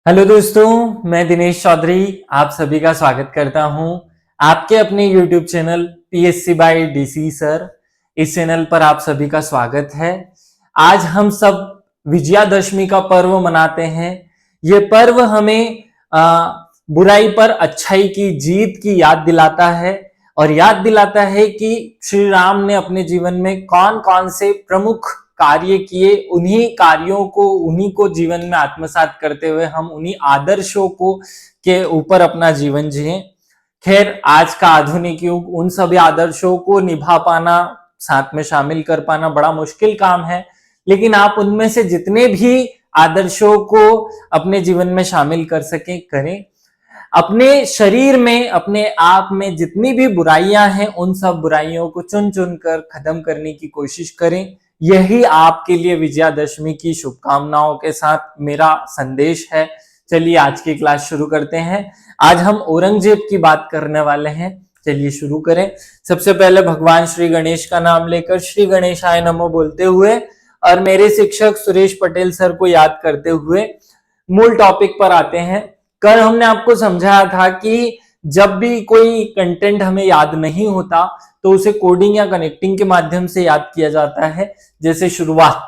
Hello दोस्तों, मैं दिनेश चौधरी आप सभी का स्वागत करता हूं आपके अपने YouTube channel PSC by DC sir. इस चैनल पर आप सभी का स्वागत है। आज हम सब विजयादशमी का पर्व मनाते हैं। ये पर्व हमें बुराई पर अच्छाई की जीत की याद दिलाता है और याद दिलाता है कि श्री राम ने अपने जीवन में कौन कौन से प्रमुख कार्य किए, उन्हीं को जीवन में आत्मसात करते हुए हम उन्हीं आदर्शों को के ऊपर अपना जीवन जिए। खैर, आज का आधुनिक युग उन सभी आदर्शों को निभा पाना, साथ में शामिल कर पाना बड़ा मुश्किल काम है, लेकिन आप उनमें से जितने भी आदर्शों को अपने जीवन में शामिल कर सके करें। अपने शरीर में, अपने आप में जितनी भी बुराइयां हैं, उन सब बुराइयों को चुन चुन कर खत्म करने की कोशिश करें। यही आपके लिए विजयादशमी की शुभकामनाओं के साथ मेरा संदेश है। चलिए आज की क्लास शुरू करते हैं। आज हम औरंगजेब की बात करने वाले हैं। चलिए शुरू करें। सबसे पहले भगवान श्री गणेश का नाम लेकर श्री गणेशाय नमो बोलते हुए और मेरे शिक्षक सुरेश पटेल सर को याद करते हुए मूल टॉपिक पर आते हैं। कल हमने आपको समझाया था कि जब भी कोई कंटेंट हमें याद नहीं होता तो उसे कोडिंग या कनेक्टिंग के माध्यम से याद किया जाता है। जैसे शुरुआत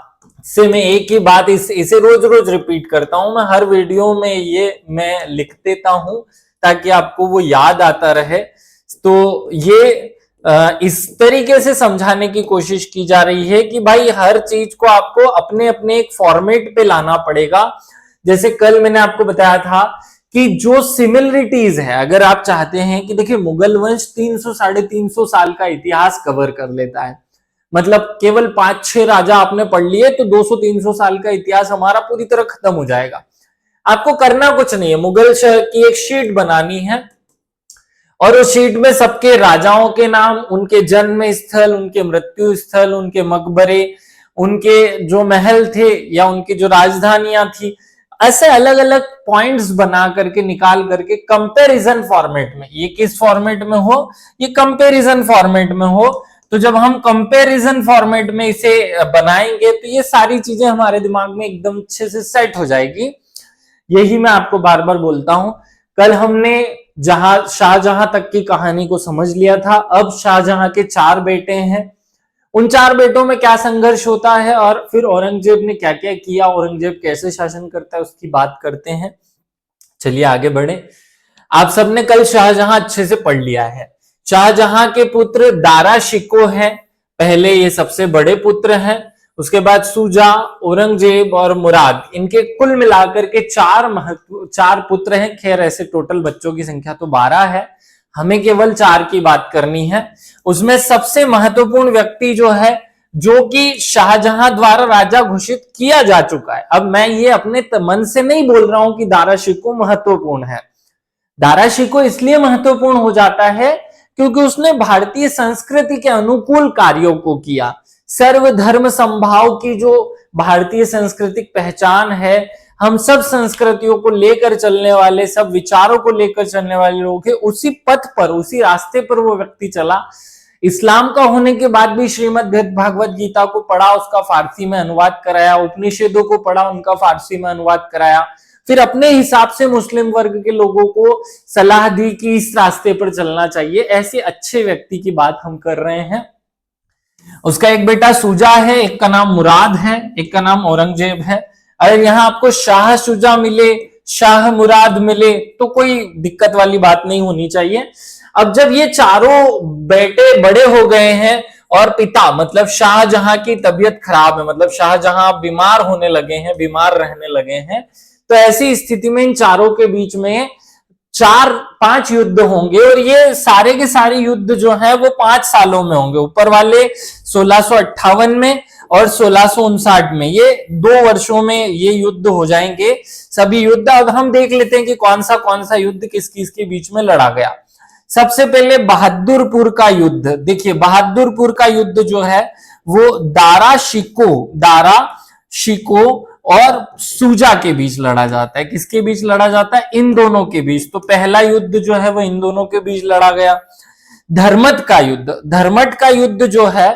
से मैं एक ही बात इसे रोज रोज रिपीट करता हूं, मैं हर वीडियो में ये मैं लिख देता हूं ताकि आपको वो याद आता रहे। तो ये इस तरीके से समझाने की कोशिश की जा रही है कि भाई हर चीज को आपको अपने अपने एक फॉर्मेट पे लाना पड़ेगा। जैसे कल मैंने आपको बताया था कि जो सिमिलरिटीज है, अगर आप चाहते हैं कि देखिए मुगल वंश 300-350 साल का इतिहास कवर कर लेता है, मतलब केवल 5-6 राजा आपने पढ़ लिए तो 200-300 साल का इतिहास हमारा पूरी तरह खत्म हो जाएगा। आपको करना कुछ नहीं है, मुगल शहर की एक शीट बनानी है और उस शीट में सबके राजाओं के नाम, उनके जन्म स्थल, उनके मृत्यु स्थल, उनके मकबरे, उनके जो महल थे या उनकी जो राजधानियां थी, ऐसे अलग अलग पॉइंट्स बना करके निकाल करके कंपैरिजन फॉर्मेट में, ये किस फॉर्मेट में हो, ये कंपैरिजन फॉर्मेट में हो। तो जब हम कंपैरिजन फॉर्मेट में इसे बनाएंगे तो ये सारी चीजें हमारे दिमाग में एकदम अच्छे से सेट हो जाएगी। यही मैं आपको बार बार बोलता हूं। कल हमने शाहजहां तक की कहानी को समझ लिया था। अब शाहजहां के 4 बेटे हैं, उन 4 बेटों में क्या संघर्ष होता है और फिर औरंगजेब ने क्या क्या किया, औरंगजेब कैसे शासन करता है, उसकी बात करते हैं। चलिए आगे बढ़े। आप सबने कल शाहजहां अच्छे से पढ़ लिया है। शाहजहां के पुत्र दारा शिको हैं, पहले ये सबसे बड़े पुत्र हैं। उसके बाद सुजा, औरंगजेब और मुराद, इनके कुल मिलाकर के 4 पुत्र हैं। खैर ऐसे टोटल बच्चों की संख्या तो 12 है, हमें केवल 4 की बात करनी है। उसमें सबसे महत्वपूर्ण व्यक्ति जो है, जो कि शाहजहां द्वारा राजा घोषित किया जा चुका है। अब मैं ये अपने मन से नहीं बोल रहा हूं कि दारा शिको महत्वपूर्ण है। दारा शिको इसलिए महत्वपूर्ण हो जाता है क्योंकि उसने भारतीय संस्कृति के अनुकूल कार्यों को किया। सर्वधर्म समभाव की जो भारतीय सांस्कृतिक पहचान है, हम सब संस्कृतियों को लेकर चलने वाले, सब विचारों को लेकर चलने वाले लोग हैं, उसी पथ पर, उसी रास्ते पर वो व्यक्ति चला। इस्लाम का होने के बाद भी श्रीमद् भागवत गीता को पढ़ा, उसका फारसी में अनुवाद कराया, उपनिषदों को पढ़ा, उनका फारसी में अनुवाद कराया, फिर अपने हिसाब से मुस्लिम वर्ग के लोगों को सलाह दी कि इस रास्ते पर चलना चाहिए। ऐसे अच्छे व्यक्ति की बात हम कर रहे हैं। उसका एक बेटा सुजा है, एक का नाम मुराद है, एक का नाम औरंगजेब है। अगर यहां आपको शाह शुजा मिले, शाह मुराद मिले तो कोई दिक्कत वाली बात नहीं होनी चाहिए। अब जब ये चारों बेटे बड़े हो गए हैं और पिता मतलब शाहजहां की तबीयत खराब है, मतलब शाहजहां बीमार होने लगे हैं, बीमार रहने लगे हैं, तो ऐसी स्थिति में इन चारों के बीच में 4-5 युद्ध होंगे और ये सारे के सारे युद्ध जो है वो 5 सालों में होंगे। ऊपर वाले 1658 में और 1659 में, ये 2 वर्षों में ये युद्ध हो जाएंगे सभी युद्ध। अब हम देख लेते हैं कि कौन सा युद्ध किस किस के बीच में लड़ा गया। सबसे पहले बहादुरपुर का युद्ध। देखिए बहादुरपुर का युद्ध जो है वो दारा शिको और सुजा के बीच लड़ा जाता है। किसके बीच लड़ा जाता है? इन दोनों के बीच। तो पहला युद्ध जो है वो इन दोनों के बीच लड़ा गया। धर्मट का युद्ध जो है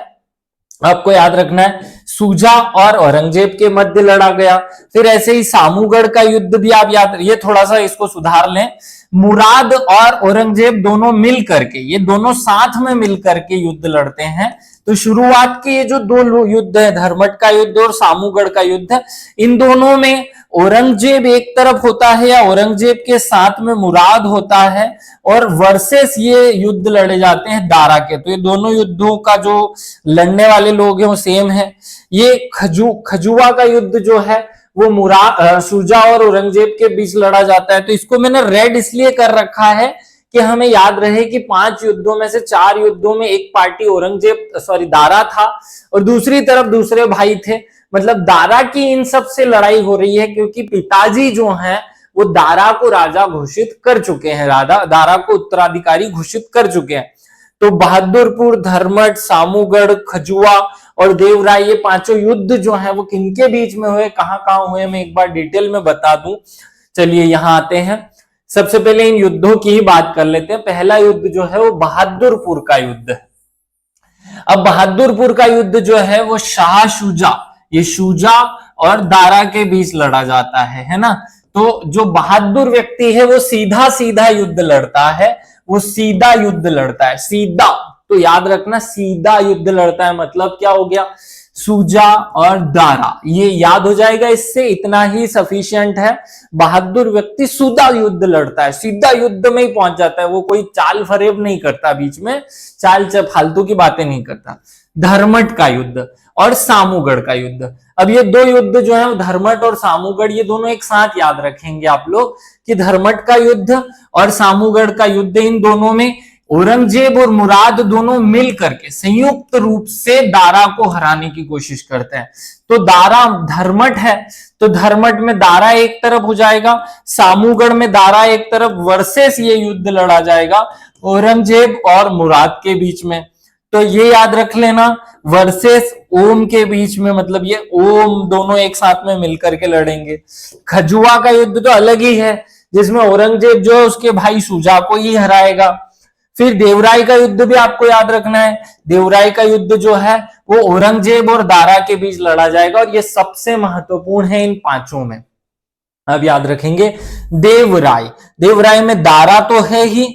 आपको याद रखना है, सूजा और औरंगजेब के मध्य लड़ा गया। फिर ऐसे ही सामूगढ़ का युद्ध भी आप याद, ये थोड़ा सा इसको सुधार लें, मुराद और औरंगजेब दोनों मिल करके, ये दोनों साथ में मिल करके युद्ध लड़ते हैं। तो शुरुआत के ये जो दो युद्ध है, धर्मट का युद्ध और सामूगढ़ का युद्ध, इन दोनों में औरंगजेब एक तरफ होता है या औरंगजेब के साथ में मुराद होता है, और वर्सेस ये युद्ध लड़े जाते हैं दारा के। तो ये दोनों युद्धों का जो लड़ने वाले लोग हैं वो सेम है। ये खजुआ का युद्ध जो है वो शुजा और औरंगजेब के बीच लड़ा जाता है। तो इसको मैंने रेड इसलिए कर रखा है कि हमें याद रहे कि 5 युद्धों में से 4 युद्धों में एक पार्टी दारा था और दूसरी तरफ दूसरे भाई थे। मतलब दारा की इन सब से लड़ाई हो रही है क्योंकि पिताजी जो हैं वो दारा को राजा घोषित कर चुके हैं, दारा को उत्तराधिकारी घोषित कर चुके हैं। तो बहादुरपुर, धर्मट, सामूगढ़, खजुआ और देवराय, ये 5 युद्ध जो है वो किनके बीच में हुए, कहां हुए, मैं एक बार डिटेल में बता दूं। चलिए यहां आते हैं। सबसे पहले इन युद्धों की ही बात कर लेते हैं। पहला युद्ध जो है वो बहादुरपुर का युद्ध है। अब बहादुरपुर का युद्ध जो है वो शाह शुजा, ये शुजा और दारा के बीच लड़ा जाता है ना। तो जो बहादुर व्यक्ति है वो सीधा सीधा युद्ध लड़ता है, वो सीधा युद्ध लड़ता है, सीधा। तो याद रखना, सीधा युद्ध लड़ता है मतलब क्या हो गया, सूजा और दारा, ये याद हो जाएगा। इससे इतना ही सफिशिएंट है। बहादुर व्यक्ति सीधा युद्ध लड़ता है, सीधा युद्ध में ही पहुंच जाता है, वो कोई चाल फरेब नहीं करता, बीच में चाल फालतू की बातें नहीं करता। धर्मट का युद्ध और सामूगढ़ का युद्ध, अब ये 2 युद्ध जो है धर्मट और सामूगढ़, ये दोनों एक साथ याद रखेंगे आप लोग कि धर्मट का युद्ध और सामूगढ़ का युद्ध, इन दोनों में औरंगजेब और मुराद दोनों मिल करके संयुक्त रूप से दारा को हराने की कोशिश करते हैं। तो दारा धर्मट है, तो धर्मट में दारा एक तरफ हो जाएगा, सामूगढ़ में दारा एक तरफ, वर्सेस ये युद्ध लड़ा जाएगा औरंगजेब और मुराद के बीच में। तो ये याद रख लेना, वर्सेस ओम के बीच में, मतलब ये ओम दोनों एक साथ में मिलकर के लड़ेंगे। खजुआ का युद्ध तो अलग ही है, जिसमें औरंगजेब जो है उसके भाई शुजा को ही हराएगा। फिर देवराय का युद्ध भी आपको याद रखना है। देवराय का युद्ध जो है वो औरंगजेब और दारा के बीच लड़ा जाएगा और ये सबसे महत्वपूर्ण है इन 5 में। अब याद रखेंगे देवराय, देवराय में दारा तो है ही,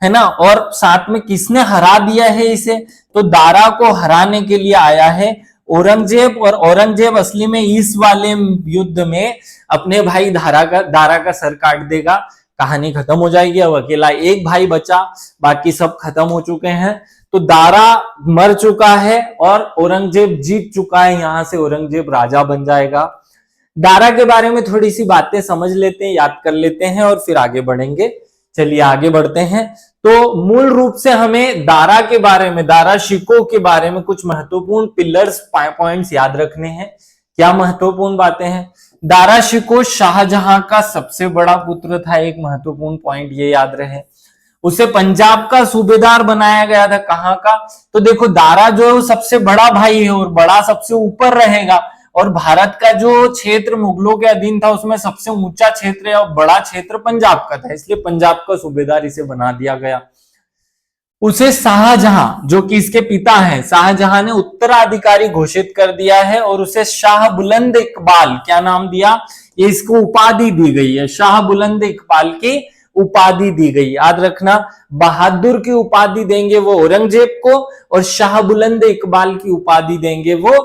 है ना, और साथ में किसने हरा दिया है इसे, तो दारा को हराने के लिए आया है औरंगजेब। और औरंगजेब असली में इस वाले युद्ध में अपने भाई दारा का सर काट देगा, कहानी खत्म हो जाएगी। अब अकेला एक भाई बचा, बाकी सब खत्म हो चुके हैं। तो दारा मर चुका है और औरंगजेब जीत चुका है, यहां से औरंगजेब राजा बन जाएगा। दारा के बारे में थोड़ी सी बातें समझ लेते हैं, याद कर लेते हैं और फिर आगे बढ़ेंगे। चलिए आगे बढ़ते हैं। तो मूल रूप से हमें दारा के बारे में, दारा शिकोह के बारे में कुछ महत्वपूर्ण पिलर्स पॉइंट्स याद रखने हैं। क्या महत्वपूर्ण बातें हैं? दारा शिकोह शाहजहां का सबसे बड़ा पुत्र था, एक महत्वपूर्ण पॉइंट ये याद रहे। उसे पंजाब का सूबेदार बनाया गया था। कहां का? तो देखो दारा जो है वो सबसे बड़ा भाई है और बड़ा सबसे ऊपर रहेगा, और भारत का जो क्षेत्र मुगलों के अधीन था उसमें सबसे ऊंचा क्षेत्र और बड़ा क्षेत्र पंजाब का था, इसलिए पंजाब का सूबेदार इसे बना दिया गया। उसे शाहजहां, जो कि इसके पिता हैं, शाहजहां ने उत्तराधिकारी घोषित कर दिया है और उसे शाह बुलंद इकबाल, क्या नाम दिया, ये इसको उपाधि दी गई है, शाह बुलंद इकबाल की उपाधि दी गई। याद रखना, बहादुर की उपाधि देंगे वो औरंगजेब को और शाह बुलंद इकबाल की उपाधि देंगे वो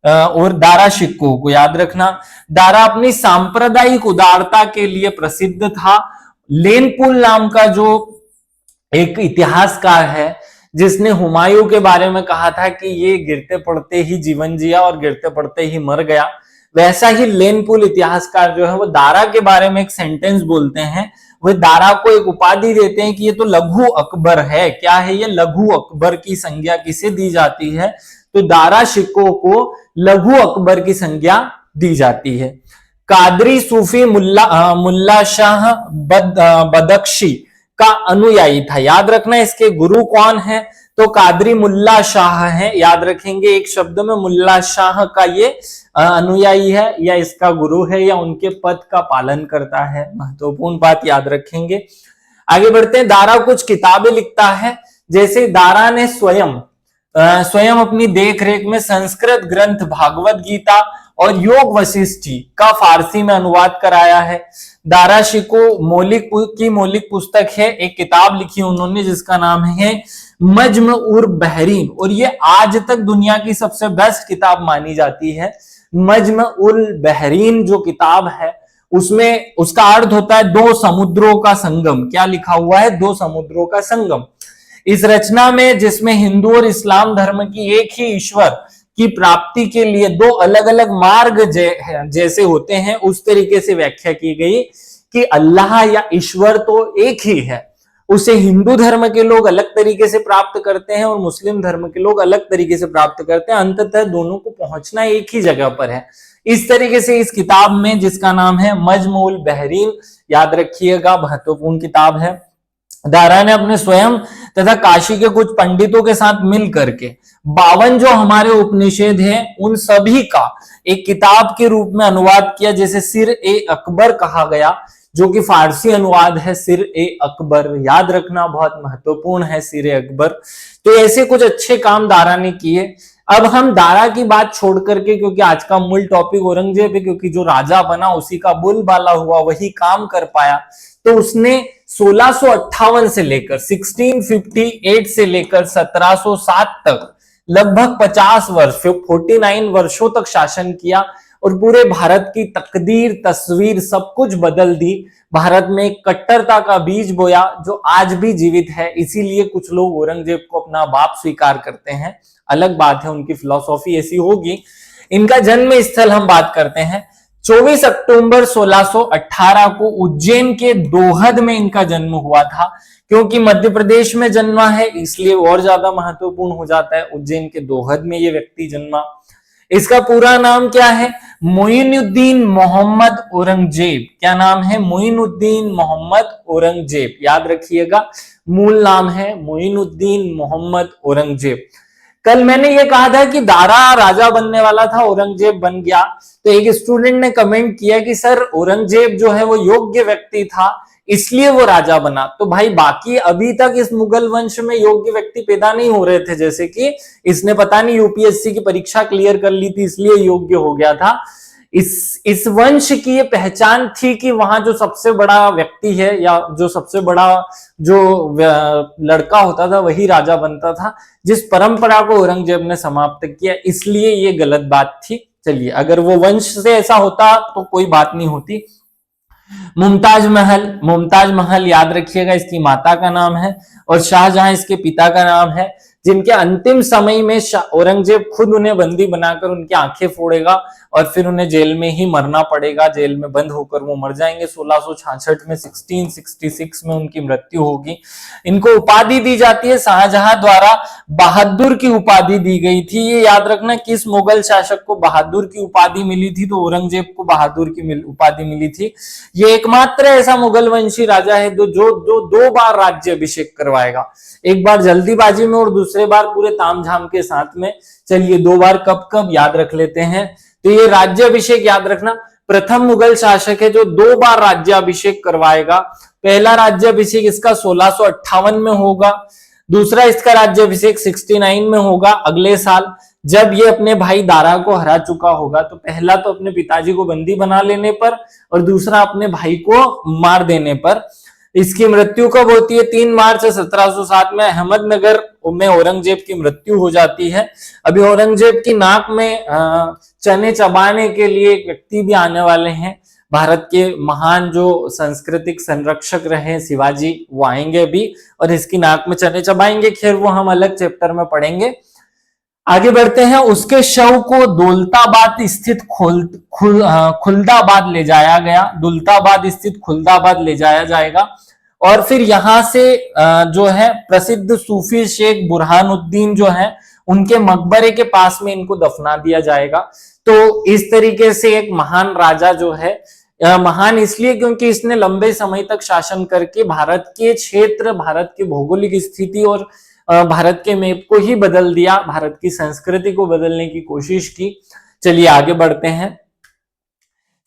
और दारा शिकोह को। याद रखना, दारा अपनी सांप्रदायिक उदारता के लिए प्रसिद्ध था। लेनपुल नाम का जो एक इतिहासकार है जिसने हुमायूं के बारे में कहा था कि ये गिरते पड़ते ही जीवन जिया और गिरते पड़ते ही मर गया, वैसा ही लेनपुल इतिहासकार जो है वो दारा के बारे में एक सेंटेंस बोलते हैं। वो दारा को एक उपाधि देते हैं कि ये तो लघु अकबर है। क्या है ये? लघु अकबर की संज्ञा किसे दी जाती है? तो दारा शिकोह को लघु अकबर की संज्ञा दी जाती है। कादरी सूफी मुल्ला शाह बदख्शी का अनुयायी था। याद रखना, इसके गुरु कौन है? तो कादरी मुल्ला शाह है। याद रखेंगे, एक शब्द में मुल्ला शाह का ये अनुयायी है या इसका गुरु है या उनके पद का पालन करता है। महत्वपूर्ण बात याद रखेंगे। आगे बढ़ते हैं। दारा कुछ किताबें लिखता है, जैसे दारा ने स्वयं स्वयं अपनी देखरेख में संस्कृत ग्रंथ भागवत गीता और योग वशिष्ठी का फारसी में अनुवाद कराया है। दारा शिको मौलिक पुस्तक है, एक किताब लिखी उन्होंने जिसका नाम है मज्म उर बहरीन, और ये आज तक दुनिया की सबसे बेस्ट किताब मानी जाती है। मज्म उल बहरीन जो किताब है उसमें उसका अर्थ होता है दो समुद्रों का संगम। क्या लिखा हुआ है? दो समुद्रों का संगम। इस रचना में, जिसमें हिंदू और इस्लाम धर्म की एक ही ईश्वर की प्राप्ति के लिए दो अलग अलग मार्ग जैसे होते हैं, उस तरीके से व्याख्या की गई कि अल्लाह या ईश्वर तो एक ही है। उसे हिंदू धर्म के लोग अलग तरीके से प्राप्त करते हैं और मुस्लिम धर्म के लोग अलग तरीके से प्राप्त करते हैं। अंततः दोनों को पहुंचना एक ही जगह पर है। इस तरीके से इस किताब में, जिसका नाम है मजमुल बहरीन, याद रखिएगा, महत्वपूर्ण किताब है। दारा ने अपने स्वयं तथा काशी के कुछ पंडितों के साथ मिल करके 52 जो हमारे उपनिषद हैं उन सभी का एक किताब के रूप में अनुवाद किया, जैसे सिर ए अकबर कहा गया, जो कि फारसी अनुवाद है सिर ए अकबर। याद रखना बहुत महत्वपूर्ण है सिर ए अकबर। तो ऐसे कुछ अच्छे काम दारा ने किए। अब हम दारा की बात छोड़ करके, क्योंकि आज का मूल टॉपिक औरंगजेब है, क्योंकि जो राजा बना उसी का बोलबाला हुआ, वही काम कर पाया, तो उसने 1658 से लेकर 1658 से लेकर 1707 तक लगभग 50 वर्ष, 49 वर्षों तक शासन किया और पूरे भारत की तकदीर, तस्वीर सब कुछ बदल दी। भारत में एक कट्टरता का बीज बोया जो आज भी जीवित है। इसीलिए कुछ लोग औरंगजेब को अपना बाप स्वीकार करते हैं। अलग बात है, उनकी फिलॉसफी ऐसी होगी। इनका जन्म स्थल हम बात करते हैं। 24 अक्टूबर 1618 को उज्जैन के दोहद में इनका जन्म हुआ था। क्योंकि मध्य प्रदेश में जन्मा है इसलिए और ज्यादा महत्वपूर्ण हो जाता है। उज्जैन के दोहद में ये व्यक्ति जन्मा। इसका पूरा नाम क्या है? मोइनुद्दीन मोहम्मद औरंगजेब। क्या नाम है? मोइनुद्दीन मोहम्मद औरंगजेब। याद रखिएगा, मूल नाम है मोइनुद्दीन मोहम्मद औरंगजेब। कल मैंने ये कहा था कि दारा राजा बनने वाला था, औरंगजेब बन गया। तो एक स्टूडेंट ने कमेंट किया कि सर औरंगजेब जो है वो योग्य व्यक्ति था इसलिए वो राजा बना। तो भाई बाकी अभी तक इस मुगल वंश में योग्य व्यक्ति पैदा नहीं हो रहे थे। जैसे कि इसने पता नहीं यूपीएससी की परीक्षा क्लियर कर ली थी इसलिए योग्य हो गया था। इस वंश की ये पहचान थी कि वहां जो सबसे बड़ा व्यक्ति है या जो सबसे बड़ा जो लड़का होता था वही राजा बनता था, जिस परंपरा को औरंगजेब ने समाप्त किया, इसलिए ये गलत बात थी। चलिए, अगर वो वंश से ऐसा होता तो कोई बात नहीं होती। मुमताज महल याद रखिएगा, इसकी माता का नाम है, और शाहजहां इसके पिता का नाम है, जिनके अंतिम समय में औरंगजेब खुद उन्हें बंदी बनाकर उनकी आंखें फोड़ेगा और फिर उन्हें जेल में ही मरना पड़ेगा। जेल में बंद होकर वो मर जाएंगे। 1666 में 1666 में उनकी मृत्यु होगी। इनको उपाधि दी जाती है, शाहजहां द्वारा बहादुर की उपाधि दी गई थी। ये याद रखना, किस मुगल शासक को बहादुर की उपाधि मिली थी? तो औरंगजेब को बहादुर की उपाधि मिली थी। ये एकमात्र ऐसा मुगल वंशी राजा है जो 2 बार राज्य अभिषेक करवाएगा, एक बार जल्दीबाजी में और दूसरे बार पूरे तामझाम के साथ में। चलिए, 2 बार कब कब याद रख लेते हैं। तो ये राज्याभिषेक याद रखना, प्रथम मुगल शासक है जो 2 बार राज्याभिषेक करवाएगा। पहला राज्याभिषेक इसका 1658 में होगा, दूसरा इसका राज्याभिषेक 69 में होगा, अगले साल, जब ये अपने भाई दारा को हरा चुका होगा। तो पहला तो अपने पिताजी को बंदी बना लेने पर और दूसरा अपने भाई को मार देने पर। इसकी मृत्यु कब होती है? 3 मार्च 1707 में अहमदनगर में औरंगजेब की मृत्यु हो जाती है। अभी औरंगजेब की नाक में चने चबाने के लिए एक व्यक्ति भी आने वाले हैं। भारत के महान जो सांस्कृतिक संरक्षक रहे शिवाजी, वो आएंगे अभी और इसकी नाक में चने चबाएंगे। खैर वो हम अलग चैप्टर में पढ़ेंगे। आगे बढ़ते हैं। उसके शव को दौलताबाद स्थित खुलदाबाद ले जाया गया। दौलताबाद स्थित खुलदाबाद ले जाया जाएगा और फिर यहां से जो है प्रसिद्ध सूफी शेख बुरहानुद्दीन जो है उनके मकबरे के पास में इनको दफना दिया जाएगा। तो इस तरीके से एक महान राजा जो है, महान इसलिए क्योंकि इसने लंबे समय तक शासन करके भारत के क्षेत्र, भारत की भौगोलिक स्थिति और भारत के मैप को ही बदल दिया, भारत की संस्कृति को बदलने की कोशिश की। चलिए आगे बढ़ते हैं।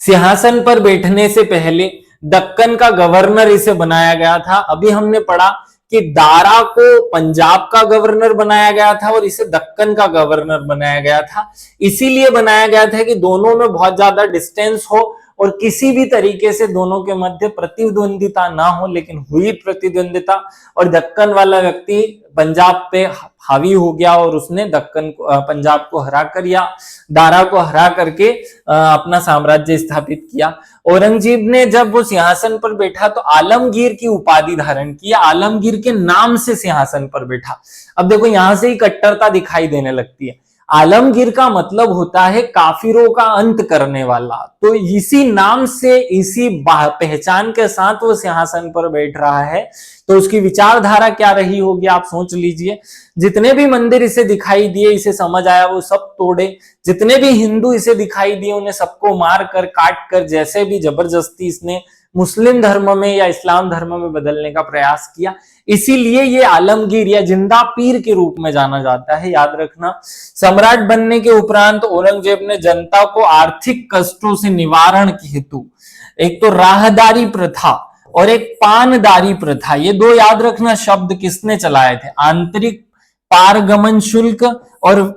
सिंहासन पर बैठने से पहले दक्कन का गवर्नर इसे बनाया गया था। अभी हमने पढ़ा कि कि दारा को पंजाब का गवर्नर बनाया गया था और इसे दक्कन का गवर्नर बनाया गया था। इसीलिए बनाया गया था कि दोनों में बहुत ज्यादा डिस्टेंस हो और किसी भी तरीके से दोनों के मध्य प्रतिद्वंदिता ना हो, लेकिन हुई प्रतिद्वंदिता और दक्कन वाला व्यक्ति पंजाब पे हावी हो गया और उसने दक्कन को, पंजाब को हरा कर या दारा को हरा करके अपना साम्राज्य स्थापित किया। औरंगजेब ने जब वो सिंहासन पर बैठा तो आलमगीर की उपाधि धारण की, आलमगीर के नाम से सिंहासन पर बैठा। अब देखो यहां से ही कट्टरता दिखाई देने लगती है। आलमगीर का मतलब होता है काफिरों का अंत करने वाला, तो इसी नाम से, इसी पहचान के साथ वो सिंहासन पर बैठ रहा है। तो उसकी विचारधारा क्या रही होगी आप सोच लीजिए। जितने भी मंदिर इसे दिखाई दिए, इसे समझ आया वो सब तोड़े। जितने भी हिंदू इसे दिखाई दिए उन्हें सबको मार कर, काट कर, जैसे भी जबरदस्ती इसने मुस्लिम धर्म में या इस्लाम धर्म में बदलने का प्रयास किया। इसीलिए ये आलमगीर या जिंदा पीर के रूप में जाना जाता है। याद रखना, सम्राट बनने के उपरांत औरंगजेब ने जनता को आर्थिक कष्टों से निवारण के हेतु एक तो राहदारी प्रथा और एक पानदारी प्रथा, ये दो याद रखना शब्द किसने चलाए थे, आंतरिक पारगमन शुल्क और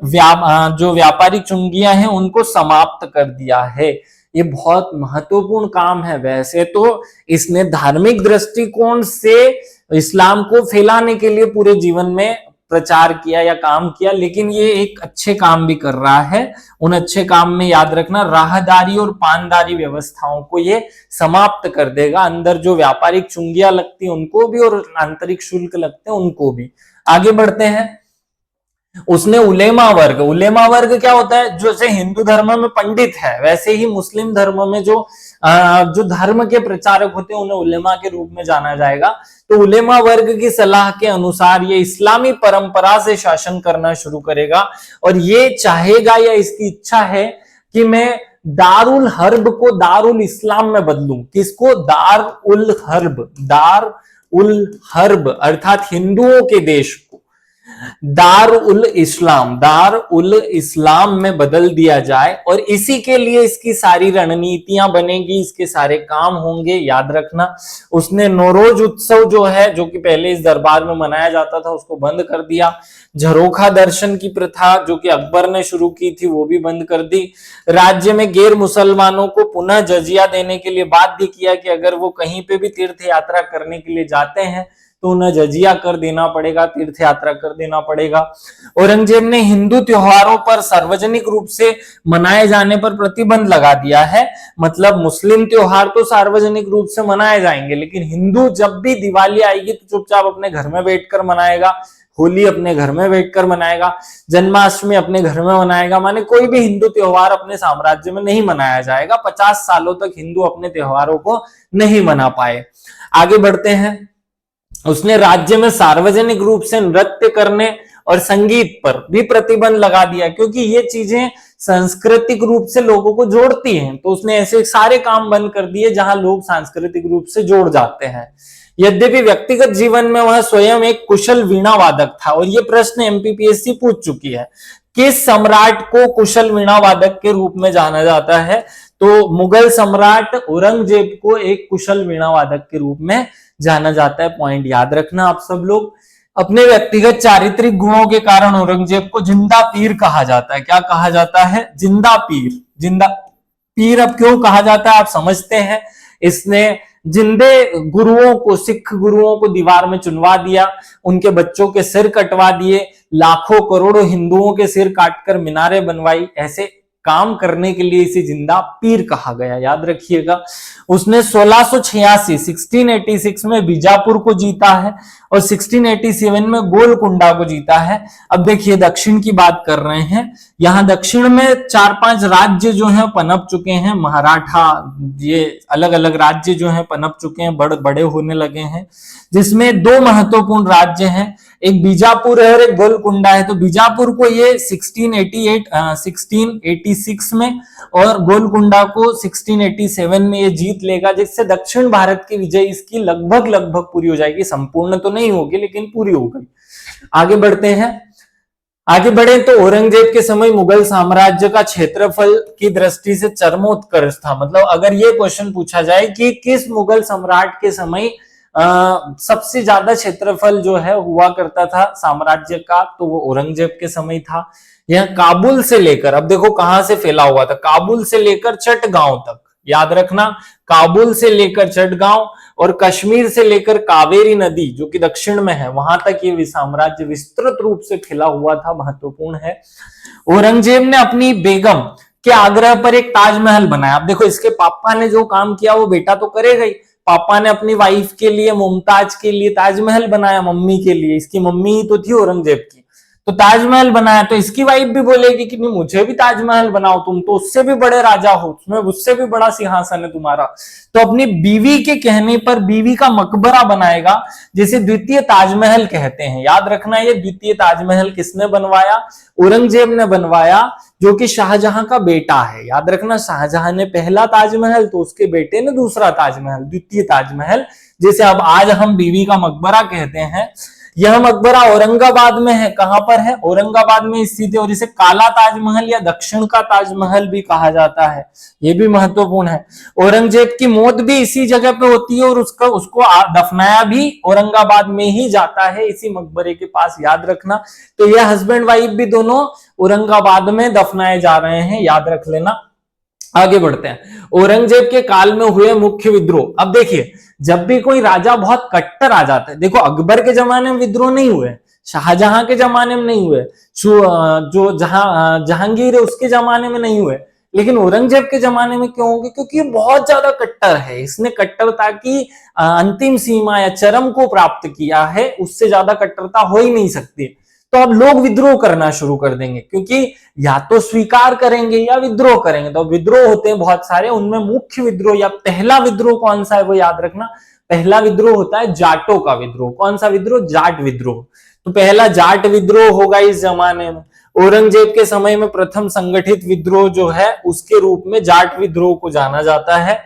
जो व्यापारिक चुंगियां हैं उनको समाप्त कर दिया है। ये बहुत महत्वपूर्ण काम है। वैसे तो इसने धार्मिक दृष्टिकोण से इस्लाम को फैलाने के लिए पूरे जीवन में प्रचार किया या काम किया, लेकिन ये एक अच्छे काम भी कर रहा है। उन अच्छे काम में याद रखना राहदारी और पानदारी व्यवस्थाओं को ये समाप्त कर देगा। अंदर जो व्यापारिक चुंगियां लगती है उनको भी और आंतरिक शुल्क लगते हैं उनको भी। आगे बढ़ते हैं। उसने उलेमा वर्ग क्या होता है, जैसे हिंदू धर्म में पंडित है वैसे ही मुस्लिम धर्म में जो धर्म के प्रचारक होते हैं उन्हें उलेमा के रूप में जाना जाएगा। तो उलेमा वर्ग की सलाह के अनुसार ये इस्लामी परंपरा से शासन करना शुरू करेगा और ये चाहेगा या इसकी इच्छा है कि मैं दारुल हर्ब को दारुल इस्लाम में बदलूं। किसको? दार उल हर्ब अर्थात हिंदुओं के देश को दार उल इस्लाम में बदल दिया जाए और इसी के लिए इसकी सारी रणनीतियां बनेगी, इसके सारे काम होंगे। याद रखना, उसने नौरोज उत्सव जो है, जो कि पहले इस दरबार में मनाया जाता था, उसको बंद कर दिया। झरोखा दर्शन की प्रथा जो कि अकबर ने शुरू की थी वो भी बंद कर दी। राज्य में गैर मुसलमानों को पुनः जजिया देने के लिए बाध्य किया कि अगर वो कहीं पे भी तीर्थ यात्रा करने के लिए जाते हैं तो उन्हें जजिया कर देना पड़ेगा, तीर्थ यात्रा कर देना पड़ेगा। औरंगजेब ने हिंदू त्योहारों पर सार्वजनिक रूप से मनाए जाने पर प्रतिबंध लगा दिया है। मतलब मुस्लिम त्योहार तो सार्वजनिक रूप से मनाए जाएंगे, लेकिन हिंदू जब भी दिवाली आएगी तो चुपचाप अपने घर में बैठकर मनाएगा, होली अपने घर में बैठकर मनाएगा, जन्माष्टमी अपने घर में मनाएगा। माने कोई भी हिंदू त्योहार अपने साम्राज्य में नहीं मनाया जाएगा। 50 सालों तक हिंदू अपने त्योहारों को नहीं मना पाए। आगे बढ़ते हैं। उसने राज्य में सार्वजनिक रूप से नृत्य करने और संगीत पर भी प्रतिबंध लगा दिया, क्योंकि ये चीजें सांस्कृतिक रूप से लोगों को जोड़ती हैं। तो उसने ऐसे सारे काम बंद कर दिए जहां लोग सांस्कृतिक रूप से जोड़ जाते हैं। यद्यपि व्यक्तिगत जीवन में वह स्वयं एक कुशल वीणा वादक था और ये प्रश्न एमपीपीएससी पूछ चुकी है, किस सम्राट को कुशल वीणा वादक के रूप में जाना जाता है? तो मुगल सम्राट औरंगजेब को एक कुशल वीणा वादक के रूप में जाना जाता है। पॉइंट याद रखना आप सब लोग। अपने व्यक्तिगत चारित्रिक गुणों के कारण औरंगजेब को जिंदा पीर कहा जाता है। क्या कहा जाता है? जिंदा पीर। जिंदा पीर अब क्यों कहा जाता है आप समझते हैं। इसने जिंदे गुरुओं को, सिख गुरुओं को दीवार में चुनवा दिया, उनके बच्चों के सिर कटवा दिए, लाखों करोड़ों हिंदुओं के सिर काटकर मीनारें बनवाई। ऐसे काम करने के लिए इसे जिंदा पीर कहा गया। याद रखिएगा। उसने 1686 में बीजापुर को जीता है और 1687 में गोलकुंडा को जीता है। अब देखिए दक्षिण की बात कर रहे हैं। यहां दक्षिण में 4-5 राज्य जो हैं पनप चुके हैं। मराठा, ये अलग अलग राज्य जो हैं पनप चुके हैं, बड़े होने लगे हैं, जिसमें 2 महत्वपूर्ण राज्य हैं, एक बीजापुर है और एक गोलकुंडा है। तो बीजापुर को ये 1686 में और गोलकुंडा को 1687 में ये जीत लेगा, जिससे दक्षिण भारत की विजय इसकी लगभग पूरी हो जाएगी। संपूर्ण तो नहीं होगी लेकिन पूरी हो गई। आगे बढ़ते हैं। आगे बढ़े तो औरंगजेब के समय मुगल साम्राज्य का क्षेत्रफल की दृष्टि से चरमोत्कर्ष था। मतलब अगर ये क्वेश्चन पूछा जाए कि किस मुगल सम्राट के समय सबसे ज्यादा क्षेत्रफल जो है हुआ करता था साम्राज्य का, तो वो औरंगजेब के समय था। यह काबुल से लेकर, अब देखो कहां से फैला हुआ था, काबुल से लेकर चटगांव तक, याद रखना, काबुल से लेकर चटगांव और कश्मीर से लेकर कावेरी नदी जो कि दक्षिण में है वहां तक ये साम्राज्य विस्तृत रूप से फैला हुआ था। महत्वपूर्ण है। औरंगजेब ने अपनी बेगम के आग्रह पर एक ताजमहल बनाया। अब देखो इसके पापा ने जो काम किया वो बेटा तो करेगा ही। पापा ने अपनी वाइफ के लिए, मुमताज के लिए ताजमहल बनाया, मम्मी के लिए, इसकी मम्मी ही तो थी औरंगजेब की, तो ताजमहल बनाया। तो इसकी वाइफ भी बोलेगी कि नहीं मुझे भी ताजमहल बनाओ, तुम तो उससे भी बड़े राजा हो, उसमें उससे भी बड़ा सिंहासन है तुम्हारा। तो अपनी बीवी के कहने पर बीवी का मकबरा बनाएगा, जिसे द्वितीय ताजमहल कहते हैं। याद रखना, ये द्वितीय ताजमहल किसने बनवाया? औरंगजेब ने बनवाया, जो कि शाहजहां का बेटा है। याद रखना, शाहजहां ने पहला ताजमहल, तो उसके बेटे ने दूसरा ताजमहल, द्वितीय ताजमहल, जिसे अब आज हम बीवी का मकबरा कहते हैं। यह मकबरा औरंगाबाद में है। कहां पर है? औरंगाबाद में स्थित है, और इसे काला ताजमहल या दक्षिण का ताजमहल भी कहा जाता है। यह भी महत्वपूर्ण है। औरंगजेब की मौत भी इसी जगह पे होती है, और उसको दफनाया भी औरंगाबाद में ही जाता है, इसी मकबरे के पास। याद रखना, तो यह हस्बैंड वाइफ भी दोनों औरंगाबाद में दफनाए जा रहे हैं, याद रख लेना। आगे बढ़ते हैं। औरंगजेब के काल में हुए मुख्य विद्रोह। अब देखिए, जब भी कोई राजा बहुत कट्टर आ जाता है, देखो अकबर के जमाने में विद्रोह नहीं हुए, शाहजहां के जमाने में नहीं हुए, जो जहांगीर है उसके जमाने में नहीं हुए, लेकिन औरंगजेब के जमाने में क्यों होंगे? क्योंकि ये बहुत ज्यादा कट्टर है। इसने कट्टरता की अंतिम सीमा या चरम को प्राप्त किया है, उससे ज्यादा कट्टरता हो ही नहीं सकती। तो अब लोग विद्रोह करना शुरू कर देंगे, क्योंकि या तो स्वीकार करेंगे या विद्रोह करेंगे। तो विद्रोह होते हैं बहुत सारे, उनमें मुख्य विद्रोह या पहला विद्रोह कौन सा है वो याद रखना। पहला विद्रोह होता है जाटों का विद्रोह। कौन सा विद्रोह? जाट विद्रोह। तो पहला जाट विद्रोह होगा इस जमाने में। औरंगजेब के समय में प्रथम संगठित विद्रोह जो है उसके रूप में जाट विद्रोह को जाना जाता है।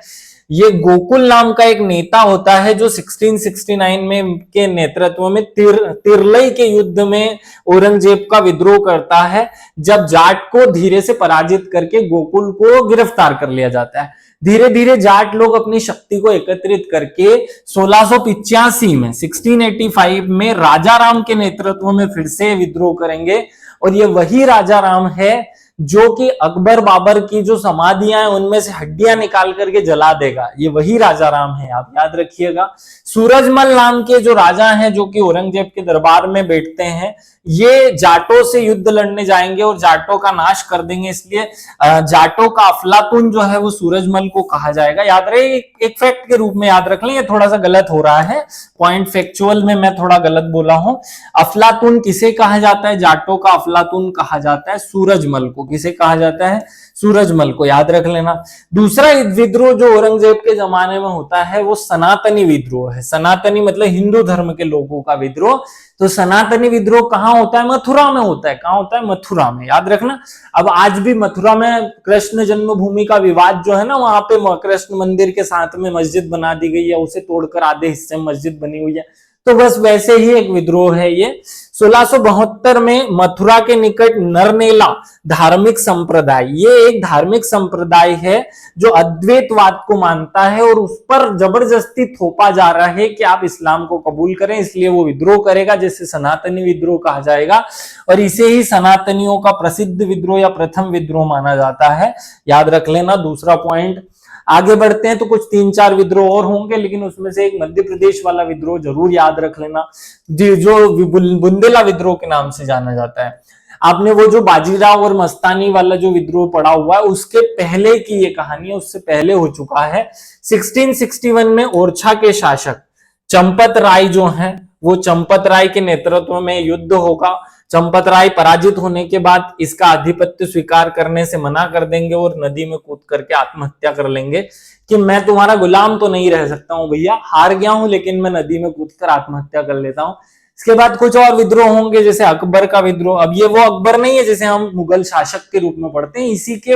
ये गोकुल नाम का एक नेता होता है जो 1669 में के नेतृत्व में तिरलई के युद्ध में औरंगजेब का विद्रोह करता है, जब जाट को धीरे से पराजित करके गोकुल को गिरफ्तार कर लिया जाता है। धीरे धीरे जाट लोग अपनी शक्ति को एकत्रित करके 1685 में राजा राम के नेतृत्व में फिर से विद्रोह करेंगे, और ये वही राजा राम है जो कि अकबर बाबर की जो समाधियां हैं उनमें से हड्डियां निकाल करके जला देगा। ये वही राजा राम है, आप याद रखिएगा। सूरजमल नाम के जो राजा हैं जो कि औरंगजेब के दरबार में बैठते हैं, ये जाटों से युद्ध लड़ने जाएंगे और जाटों का नाश कर देंगे, इसलिए जाटों का अफलातून जो है वो सूरजमल को कहा जाएगा। याद रहे, एक फैक्ट के रूप में याद रख लें, ये थोड़ा सा गलत हो रहा है, पॉइंट फैक्चुअल में मैं थोड़ा गलत बोला हूं। अफलातून किसे कहा जाता है? जाटों का अफलातून कहा जाता है सूरजमल को। किसे कहा जाता है? सूरजमल को, याद रख लेना। दूसरा विद्रोह जो औरंगजेब के जमाने में होता है वो सनातनी विद्रोह है। सनातनी मतलब हिंदू धर्म के लोगों का विद्रोह। तो सनातनी विद्रोह कहां होता है? मथुरा में होता है। कहां होता है? मथुरा में, याद रखना। अब आज भी मथुरा में कृष्ण जन्मभूमि का विवाद जो है ना, वहां पे कृष्ण मंदिर के साथ में मस्जिद बना दी गई है, उसे तोड़कर आधे हिस्से में मस्जिद बनी हुई है। तो बस वैसे ही एक विद्रोह है ये। 1672 में मथुरा के निकट नरनेला धार्मिक संप्रदाय, ये एक धार्मिक संप्रदाय है जो अद्वैतवाद को मानता है, और उस पर जबरदस्ती थोपा जा रहा है कि आप इस्लाम को कबूल करें, इसलिए वो विद्रोह करेगा, जिसे सनातनी विद्रोह कहा जाएगा। और इसे ही सनातनियों का प्रसिद्ध विद्रोह या प्रथम विद्रोह माना जाता है। याद रख लेना, दूसरा पॉइंट। आगे बढ़ते हैं तो कुछ 3-4 विद्रोह और होंगे, लेकिन उसमें से एक मध्य प्रदेश वाला विद्रोह जरूर याद रख लेना, जो बुंदेला विद्रोह के नाम से जाना जाता है। आपने वो जो बाजीराव और मस्तानी वाला जो विद्रोह पढ़ा हुआ है, उसके पहले की ये कहानी है, उससे पहले हो चुका है। 1661 में ओरछा के शासक चंपत राय जो हैं, वो चंपत राय के नेतृत्व में युद्ध होगा। चंपत राय पराजित होने के बाद इसका आधिपत्य स्वीकार करने से मना कर देंगे और नदी में कूद करके आत्महत्या कर लेंगे कि मैं तुम्हारा गुलाम तो नहीं रह सकता हूं भैया, हार गया हूं, लेकिन मैं नदी में कूदकर आत्महत्या कर लेता हूं। इसके बाद कुछ और विद्रोह होंगे, जैसे अकबर का विद्रोह। अब ये वो अकबर नहीं है जैसे हम मुगल शासक के रूप में पढ़ते हैं, इसी के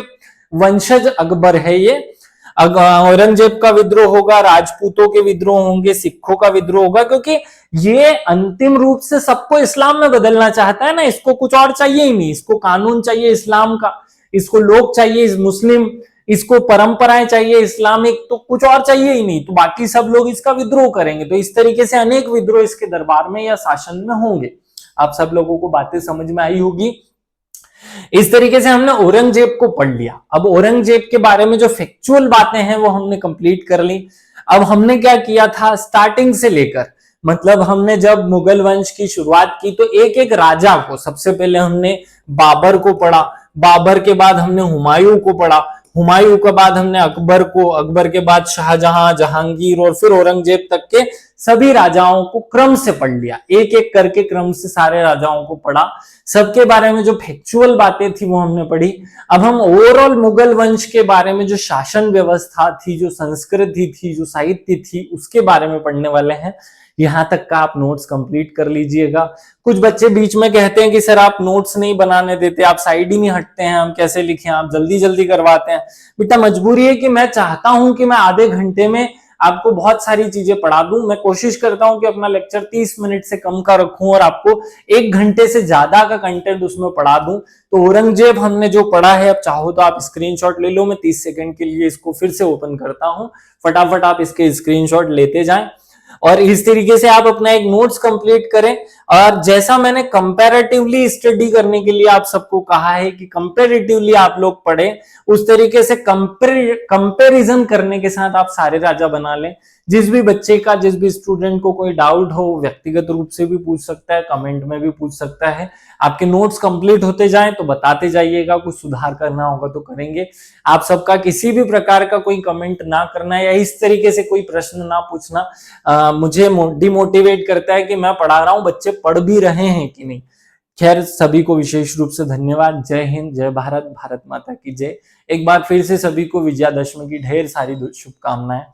वंशज अकबर है ये। औरंगजेब का विद्रोह होगा, राजपूतों के विद्रोह होंगे, सिखों का विद्रोह होगा, क्योंकि ये अंतिम रूप से सबको इस्लाम में बदलना चाहता है ना, इसको कुछ और चाहिए ही नहीं, इसको कानून चाहिए इस्लाम का, इसको लोग चाहिए मुस्लिम, इसको परंपराएं चाहिए इस्लामिक, तो कुछ और चाहिए ही नहीं, तो बाकी सब लोग इसका विद्रोह करेंगे। तो इस तरीके से अनेक विद्रोह इसके दरबार में या शासन में होंगे। आप सब लोगों को बातें समझ में आई होगी। इस तरीके से हमने औरंगजेब को पढ़ लिया। अब औरंगजेब के बारे में जो फैक्चुअल बातें हैं वो हमने कंप्लीट कर ली। अब हमने क्या किया था स्टार्टिंग से लेकर, मतलब हमने जब मुगल वंश की शुरुआत की तो एक एक राजा को, सबसे पहले हमने बाबर को पढ़ा, बाबर के बाद हमने हुमायूं को पढ़ा, हुमायूं के बाद हमने अकबर को, अकबर के बाद शाहजहां, जहांगीर और फिर औरंगजेब तक के सभी राजाओं को क्रम से पढ़ लिया, एक एक करके क्रम से सारे राजाओं को पढ़ा। सबके बारे में जो फैक्चुअल बातें थी वो हमने पढ़ी। अब हम ओवरऑल मुगल वंश के बारे में जो शासन व्यवस्था थी, जो संस्कृति थी, जो साहित्य थी, उसके बारे में पढ़ने वाले हैं। यहां तक का आप नोट्स कंप्लीट कर लीजिएगा। कुछ बच्चे बीच में कहते हैं कि सर आप नोट्स नहीं बनाने देते, आप साइड ही नहीं हटते हैं, हम कैसे लिखें, आप जल्दी जल्दी करवाते हैं। बेटा मजबूरी है कि मैं चाहता हूं कि मैं आधे घंटे में आपको बहुत सारी चीजें पढ़ा दूं। मैं कोशिश करता हूं कि अपना लेक्चर 30 मिनट से कम का रखूं और आपको 1 घंटे से ज्यादा का कंटेंट उसमें पढ़ा दूं। तो औरंगजेब हमने जो पढ़ा है, अब चाहो तो आप स्क्रीनशॉट ले लो, मैं 30 सेकंड के लिए इसको फिर से ओपन करता हूं, फटाफट आप इसके स्क्रीनशॉट लेते जाएं और इस तरीके से आप अपना एक नोट्स कंप्लीट करें। और जैसा मैंने कंपैरेटिवली स्टडी करने के लिए आप सबको कहा है कि कंपैरेटिवली आप लोग पढ़ें, उस तरीके से कंपैरिजन करने के साथ आप सारे राजा बना लें। जिस भी बच्चे का, जिस भी स्टूडेंट को कोई डाउट हो, व्यक्तिगत रूप से भी पूछ सकता है, कमेंट में भी पूछ सकता है। आपके नोट्स कंप्लीट होते जाएं तो बताते जाइएगा, कुछ सुधार करना होगा तो करेंगे। आप सबका किसी भी प्रकार का कोई कमेंट ना करना या इस तरीके से कोई प्रश्न ना पूछना मुझे डिमोटिवेट करता है कि मैं पढ़ा रहा हूं, बच्चे पढ़ भी रहे हैं कि नहीं। खैर, सभी को विशेष रूप से धन्यवाद। जय हिंद, जय भारत, भारत माता की जय। एक बार फिर से सभी को विजयादशमी की ढेर सारी शुभकामनाएं।